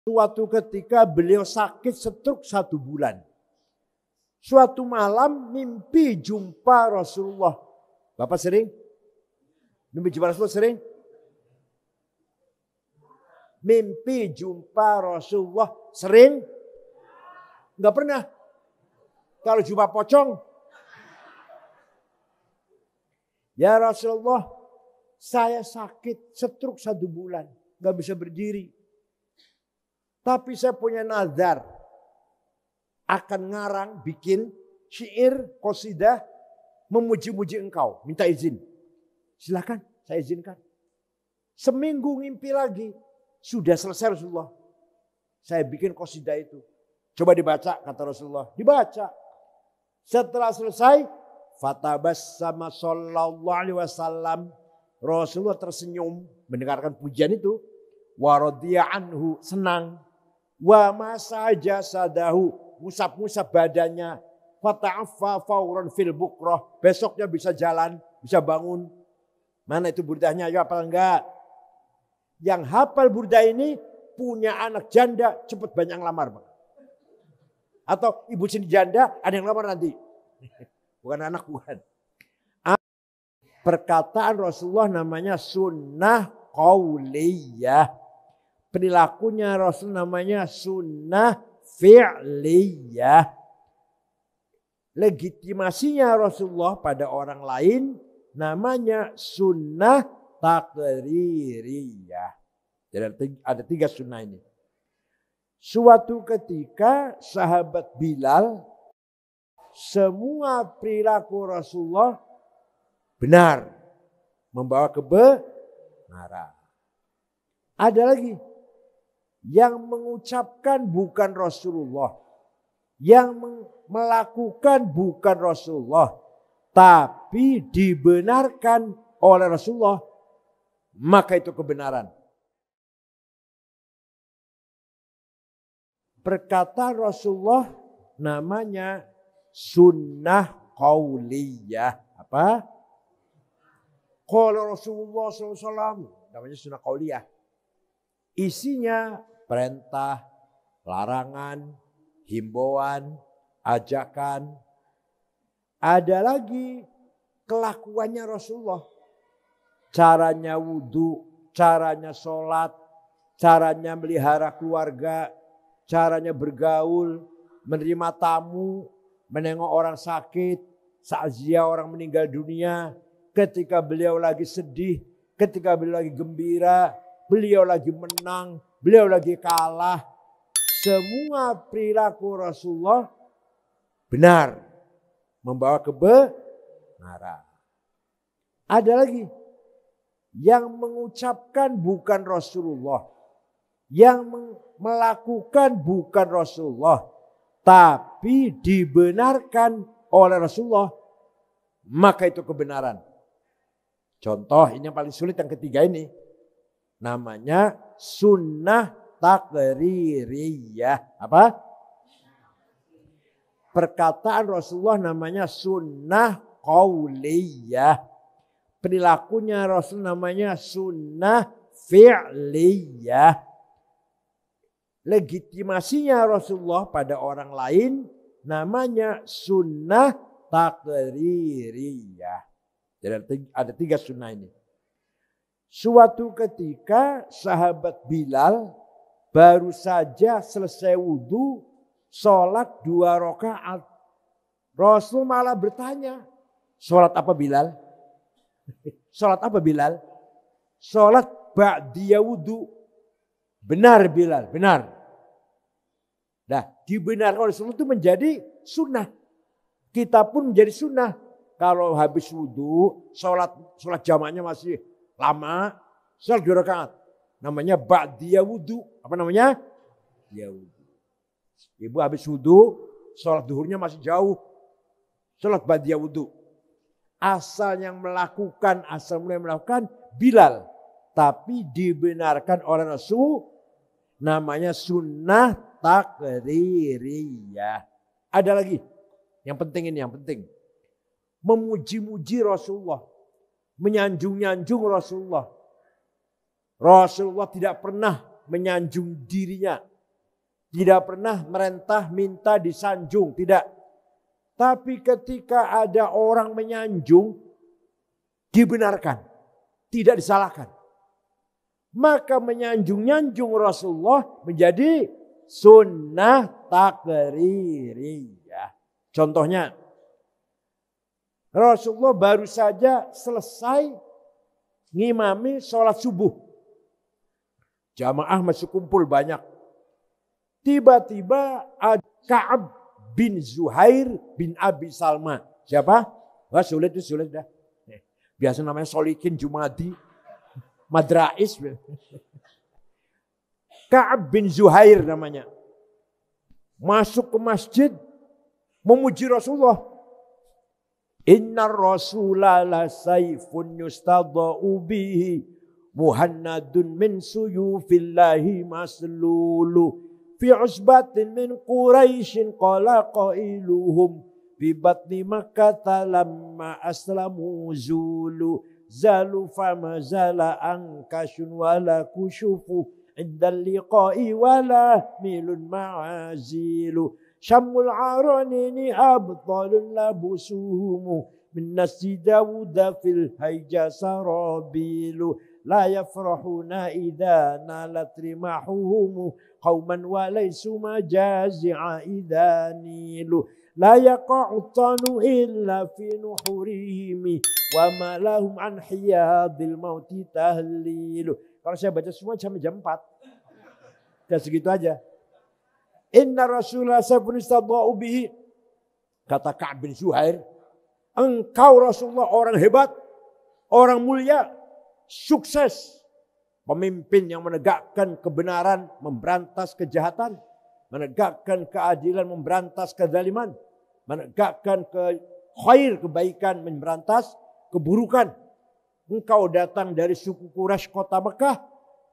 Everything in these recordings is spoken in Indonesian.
Suatu ketika beliau sakit stroke 1 bulan. Suatu malam mimpi jumpa Rasulullah. Bapak sering? Mimpi jumpa Rasulullah sering? Mimpi jumpa Rasulullah sering? Enggak pernah. Kalau jumpa pocong. Ya Rasulullah, saya sakit stroke 1 bulan. Enggak bisa berdiri. Tapi saya punya nazar. Akan ngarang, bikin syair, qasidah, memuji-muji engkau. Minta izin. Silakan, saya izinkan. Seminggu ngimpi lagi. Sudah selesai Rasulullah. Saya bikin qasidah itu. Coba dibaca, kata Rasulullah. Dibaca. Setelah selesai, fatabassama sallallahu alaihi wasallam. Rasulullah tersenyum mendengarkan pujian itu. Wa radiya anhu, senang. Wa masaja sadahu, musab-musab badannya. Fata'affa fauran fil bukrah. Besoknya bisa jalan, bisa bangun. Mana itu burdahnya? Ayo hafal enggak? Yang hafal burdah ini punya anak janda, cepat banyak yang lamar. Atau ibu sini janda, ada yang lamar nanti. Bukan anak, bukan. Perkataan Rasulullah namanya sunnah qauliyah. Perilakunya Rasul namanya sunnah fi'liyah. Legitimasinya Rasulullah pada orang lain namanya sunnah takririyah. Jadi ada 3 sunnah ini. Suatu ketika sahabat Bilal, semua perilaku Rasulullah benar, membawa kebenaran. Ada lagi yang mengucapkan bukan Rasulullah, yang melakukan bukan Rasulullah, tapi dibenarkan oleh Rasulullah, maka itu kebenaran. Perkataan Rasulullah namanya sunnah qauliyah. Apa? Qala Rasulullah SAW. Namanya sunnah qauliyah. Isinya perintah, larangan, himbauan, ajakan. Ada lagi kelakuannya Rasulullah. Caranya wudhu, caranya sholat, caranya melihara keluarga, caranya bergaul, menerima tamu, menengok orang sakit, takziah orang meninggal dunia, ketika beliau lagi sedih, ketika beliau lagi gembira, beliau lagi menang, beliau lagi kalah. Semua perilaku Rasulullah benar, membawa kebenaran. Ada lagi yang mengucapkan bukan Rasulullah, yang melakukan bukan Rasulullah, tapi dibenarkan oleh Rasulullah, maka itu kebenaran. Contoh ini yang paling sulit, yang ketiga ini. Namanya sunnah takririyah. Apa? Perkataan Rasulullah namanya sunnah qauliyah. Perilakunya Rasul namanya sunnah fi'liyah. Legitimasinya Rasulullah pada orang lain namanya sunnah takririyah. Jadi ada 3 sunnah ini. Suatu ketika sahabat Bilal baru saja selesai wudhu, sholat 2 rakaat. Rasul malah bertanya, sholat apa Bilal? Sholat apa Bilal? Sholat ba'diyah wudhu. Benar Bilal, benar. Nah, dibenarkan oleh Rasul itu menjadi sunnah. Kita pun menjadi sunnah. Kalau habis wudhu, sholat jamaknya masih lama, sholat 2 rakaat. Namanya ba'diyah wudhu. Apa namanya? Ya wudhu. Ibu habis wudhu, sholat duhurnya masih jauh. Sholat ba'diyah wudhu. Asal yang melakukan, mulai melakukan Bilal. Tapi dibenarkan oleh Rasul, namanya sunnah takririyah. Ada lagi, yang penting ini, yang penting. Memuji-muji Rasulullah. Menyanjung-nyanjung Rasulullah. Rasulullah tidak pernah menyanjung dirinya. Tidak pernah merentah minta disanjung, tidak. Tapi ketika ada orang menyanjung, dibenarkan, tidak disalahkan. Maka menyanjung-nyanjung Rasulullah menjadi sunnah takririyah. Contohnya, Rasulullah baru saja selesai ngimami sholat subuh. Jamaah masih kumpul banyak. Tiba-tiba ada Ka'ab bin Zuhair bin Abi Salma. Siapa? Wah sulit dah. Biasa namanya Solikin Jumadi. Madrais. Ka'ab bin Zuhair namanya. Masuk ke masjid. Memuji Rasulullah. Inna Rasulallah la sayfun yustadha'u bihi. Muhannadun min suyufillahi maslulu. Fi usbatin min Quraisyin qala qailuhum. Fi batni Makkah lamma aslamu zulu. Zalu fama zala angkashun wala kushufu. Indal liqa'i wala milun ma'azilu. Syamul aranini abtalun labusuhumu. Min nasi Dawuda fil hayja sarabilu. La yafrahuna idha nalat rimahuhumu. Qawman walaysu majazi'a idha nilu. La yaqa'utanu illa fi nuhurihimi. Wa ma lahum an hiyadil mauti tahlilu. Kalau saya baca semua sampai jam 4. Dan segitu aja. Inna Rasulullah sabun istadha'u bihi. Kata Ka'ab bin Zuhair. Engkau Rasulullah orang hebat. Orang mulia. Sukses. Pemimpin yang menegakkan kebenaran. Memberantas kejahatan. Menegakkan keadilan. Memberantas kezaliman. Menegakkan khair kebaikan. Memberantas keburukan. Engkau datang dari suku Quraisy kota Mekah.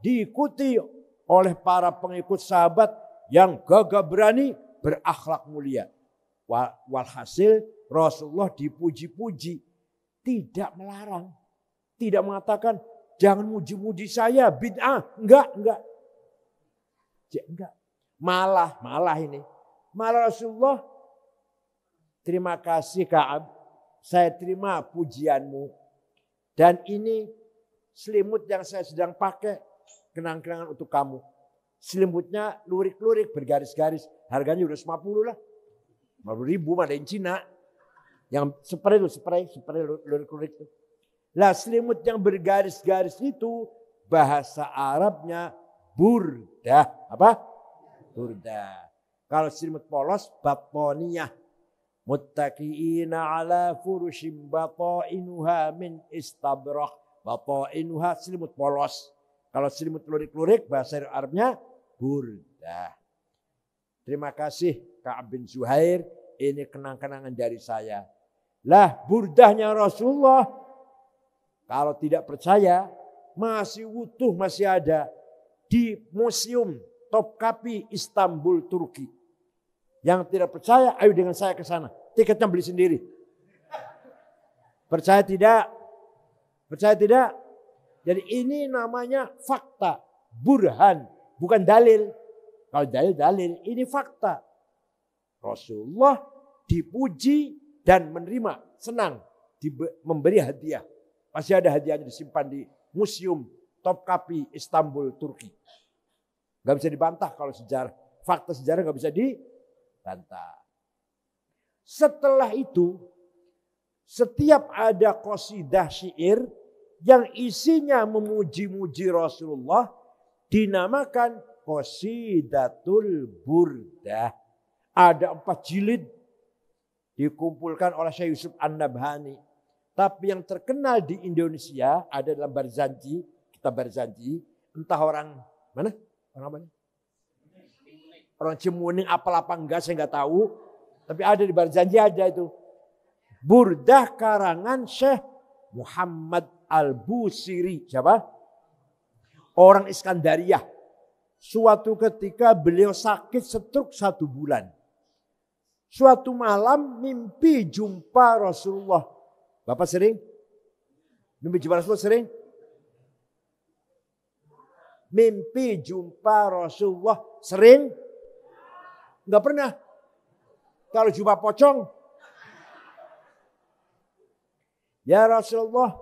Diikuti oleh para pengikut sahabat yang gagah berani, berakhlak mulia. Walhasil Rasulullah dipuji-puji. Tidak melarang. Tidak mengatakan, jangan muji-muji saya, bid'ah. Enggak. Malah ini. Malah Rasulullah, terima kasih Ka'ab. Saya terima pujianmu. Dan ini selimut yang saya sedang pakai. Kenang-kenangan untuk kamu. Selimutnya lurik-lurik bergaris-garis. Harganya udah 50 lah. 50.000 ada yang Cina. Yang spray lurik-lurik itu. Lah selimut yang bergaris-garis itu bahasa Arabnya burdah. Apa? Burdah. Kalau selimut polos batoniyah. Muttaqiina ala furushim batainuha min istabrak. Batainuha selimut polos. Kalau selimut lurik-lurik bahasa Arabnya burdah. Terima kasih Ka'ab bin Zuhair. Ini kenang-kenangan dari saya. Lah burdahnya Rasulullah. Kalau tidak percaya masih utuh, masih ada. Di Museum Topkapi Istanbul, Turki. Yang tidak percaya ayo dengan saya ke sana. Tiketnya beli sendiri. Percaya tidak? Percaya tidak? Jadi ini namanya fakta, burhan, bukan dalil. Kalau dalil, ini fakta. Rasulullah dipuji dan menerima, senang, memberi hadiah. Masih ada hadiahnya disimpan di Museum Topkapi Istanbul, Turki. Gak bisa dibantah kalau sejarah. Fakta sejarah gak bisa dibantah. Setelah itu, setiap ada qasidah syair yang isinya memuji-muji Rasulullah dinamakan Qasidatul Burdah. Ada 4 jilid dikumpulkan oleh Syekh Yusuf An-Nabhani. Tapi yang terkenal di Indonesia ada dalam Barzanji, kitab Barzanji, entah orang mana? Orang mana? Orang Cimuning apa enggak saya enggak tahu, tapi ada di Barzanji ada itu. Burdah karangan Syekh Muhammad Al-Busiri. Siapa? Orang Iskandariyah. Suatu ketika beliau sakit stroke 1 bulan. Suatu malam mimpi jumpa Rasulullah. Bapak sering? Mimpi jumpa Rasulullah sering? Mimpi jumpa Rasulullah sering? Enggak pernah. Kalau jumpa pocong. Ya Rasulullah,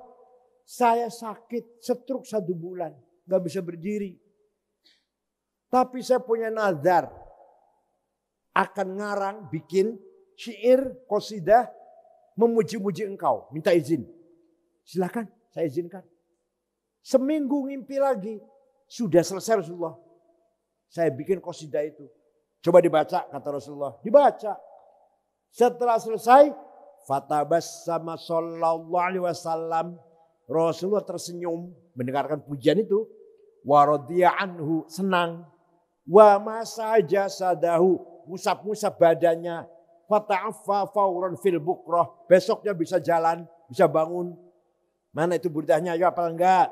saya sakit stroke 1 bulan. Enggak bisa berdiri. Tapi saya punya nazar. Akan ngarang, bikin syair, qasidah, memuji-muji engkau. Minta izin. Silakan, saya izinkan. Seminggu ngimpi lagi. Sudah selesai Rasulullah. Saya bikin qasidah itu. Coba dibaca, kata Rasulullah. Dibaca. Setelah selesai, fatabassama sallallahu alaihi wasallam. Rasulullah tersenyum mendengarkan pujian itu. Wa radiya anhu, senang. Wa masaja sadahu, musab-musab badannya. Fata'affa fauran fil bukrah. Besoknya bisa jalan, bisa bangun. Mana itu burdahnya? Ayo hafal enggak?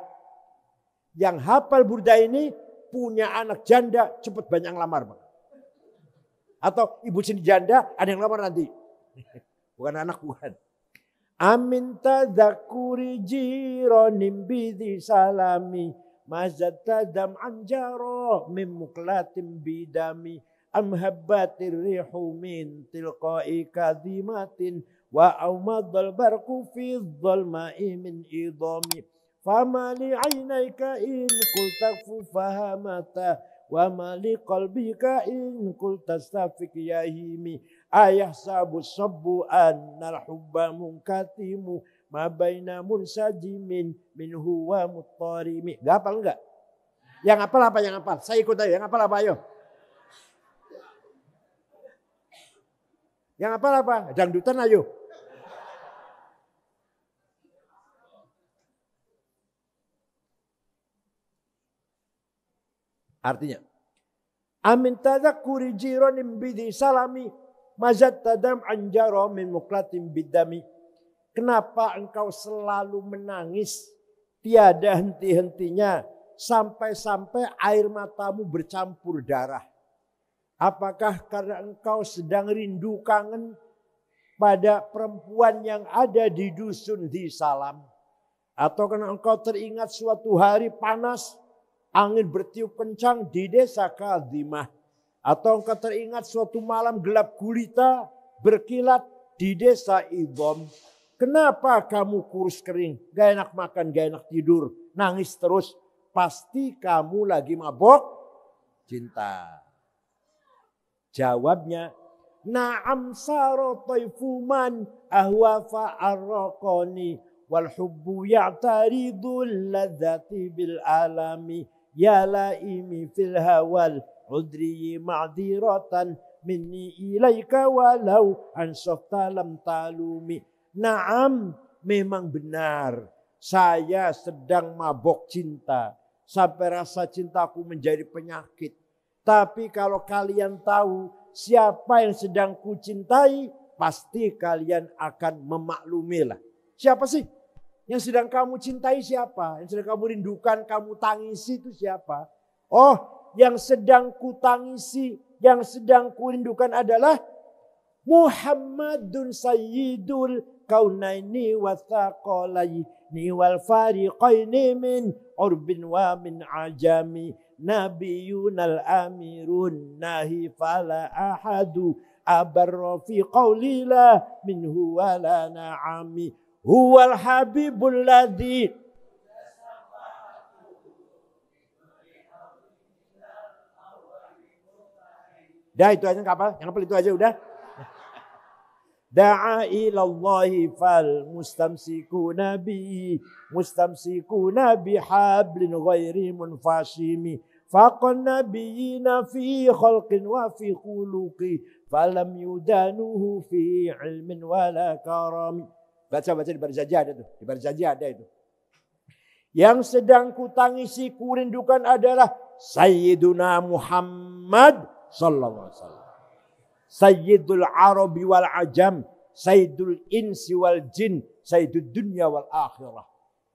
Yang hafal burdah ini punya anak janda, cepat banyak yang lamar. Atau ibu sini janda, ada yang lamar nanti. Bukan anak, bukan. Amin tadzakuri jironim bidhi salami. Mazatadam anjaro mim muklatim bidami. Amhabbatir rihu min tilqai kadhimatin. Wa awmadal barku fi dhalma'i min idhami. Fama li'ainaika in kultafu fahamata. Wa ma liqalbika in kultastafik yahimi. Ayah sabu sabbu annal hubba munkatimu. Ma baina munsajimin minhu wa muttarimi. Gak hafal enggak? Yang hafal apa yang hafal? Saya ikut ayo. Yang hafal apa ayo? Yang hafal apa? Dangdutan ayo. Artinya, amin tadzakuri jironim bidhi salami. Mazat tadam anjaro min muklatim bidami. Kenapa engkau selalu menangis tiada henti-hentinya sampai-sampai air matamu bercampur darah? Apakah karena engkau sedang rindu kangen pada perempuan yang ada di dusun di Salam? Atau karena engkau teringat suatu hari panas, angin bertiup kencang di desa Kadhimah? Atau engkau teringat suatu malam gelap gulita berkilat di desa Idham? Kenapa kamu kurus kering, gak enak makan, gak enak tidur, nangis terus? Pasti kamu lagi mabok cinta. Jawabnya, na'am saro taifuman ahwa fa'arraqani wal hubbu ya'taridul ladzati bil alami ya laimi fil hawal udri ma'diratan minni ilaika walau ansafta lam talumi. Naam, memang benar. Saya sedang mabok cinta. Sampai rasa cintaku menjadi penyakit. Tapi kalau kalian tahu siapa yang sedang kucintai, pasti kalian akan memaklumilah. Siapa sih? Yang sedang kamu cintai siapa? Yang sedang kamu rindukan, kamu tangisi itu siapa? Oh, yang sedang kutangisi, yang sedang kurindukan adalah Muhammadun Sayyidul Kaunaini wa Thaqalaini wal Fariqaini min urbin wa min ajami. Nabiyunal amirun nahi fala ahadu abarra fi qawlila minhu wala na'ami. Huwal habibul ladhi. Dah itu aja nggak apa, yang apa itu aja udah. Da'a ilallahi fal mustamsikuna bihablin ghairi munfashimi. Faqan nabiyina fi khalqin wa fi khuluqi falam yudanuhu fi ilmin wala karami. Baca-baca di baris saja ada tuh, di baris saja ada itu. Yang sedang kutangisi kurindukan adalah Sayyiduna Muhammad sallallahu alaihi wasallam. Sayyidul Arabi wal Ajam, Sayyidul Insi wal Jin, Sayyidul Dunya wal Akhirah.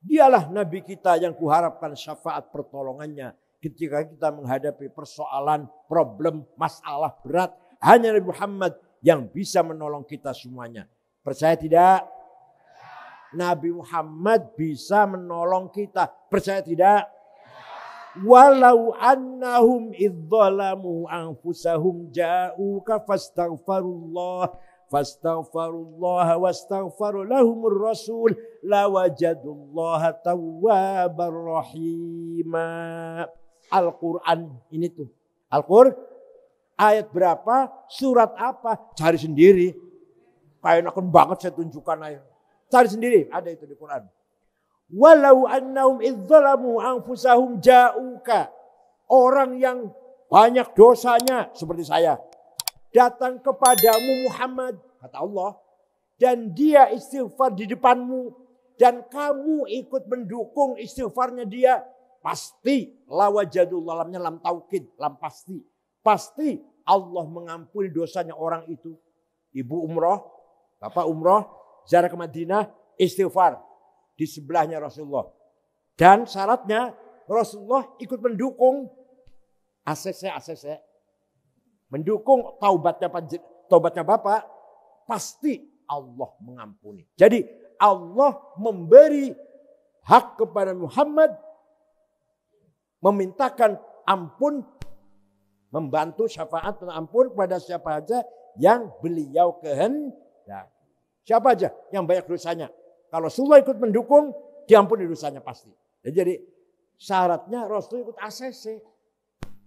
Dialah Nabi kita yang kuharapkan syafaat pertolongannya ketika kita menghadapi persoalan, problem, masalah berat. Hanya Nabi Muhammad yang bisa menolong kita semuanya. Percaya tidak? Nabi Muhammad bisa menolong kita. Percaya tidak? Walau annahum idzalamu anfusahum ja'uka fastaghfirullah wastaghfaru lahumur rasul lawajadullaha tawwabar rahima. Al-Quran ini tuh. Al-Quran ayat berapa, surat apa, cari sendiri. Kayak enakan banget saya tunjukkan ayat. Cari sendiri, ada itu di Quran. Walau annahum idzalamu anfusahum ja'uka. Orang yang banyak dosanya seperti saya datang kepadamu Muhammad, kata Allah, dan dia istighfar di depanmu dan kamu ikut mendukung istighfarnya dia, pasti lawajadullah, lamnya lam taukid, lam pasti Allah mengampuni dosanya orang itu. Ibu umroh, bapak umroh, ziarah ke Madinah, istighfar di sebelahnya Rasulullah. Dan syaratnya Rasulullah ikut mendukung ACC. Mendukung taubatnya bapak, pasti Allah mengampuni. Jadi Allah memberi hak kepada Muhammad, memintakan ampun, membantu syafaat dan ampun kepada siapa saja yang beliau kehendaki. Siapa aja yang banyak dosanya. Kalau Rasulullah ikut mendukung, diampuni dosanya pasti. Jadi syaratnya Rasul ikut ACC.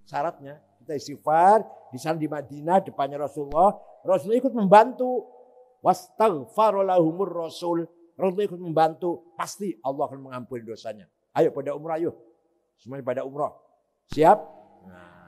Syaratnya kita istighfar di sana di Madinah depannya Rasulullah ikut membantu. Wastaghfaru lahumur rasul. Rasulullah ikut membantu, pasti Allah akan mengampuni dosanya. Ayo pada umrah yuk. Semuanya pada umrah. Siap? Nah.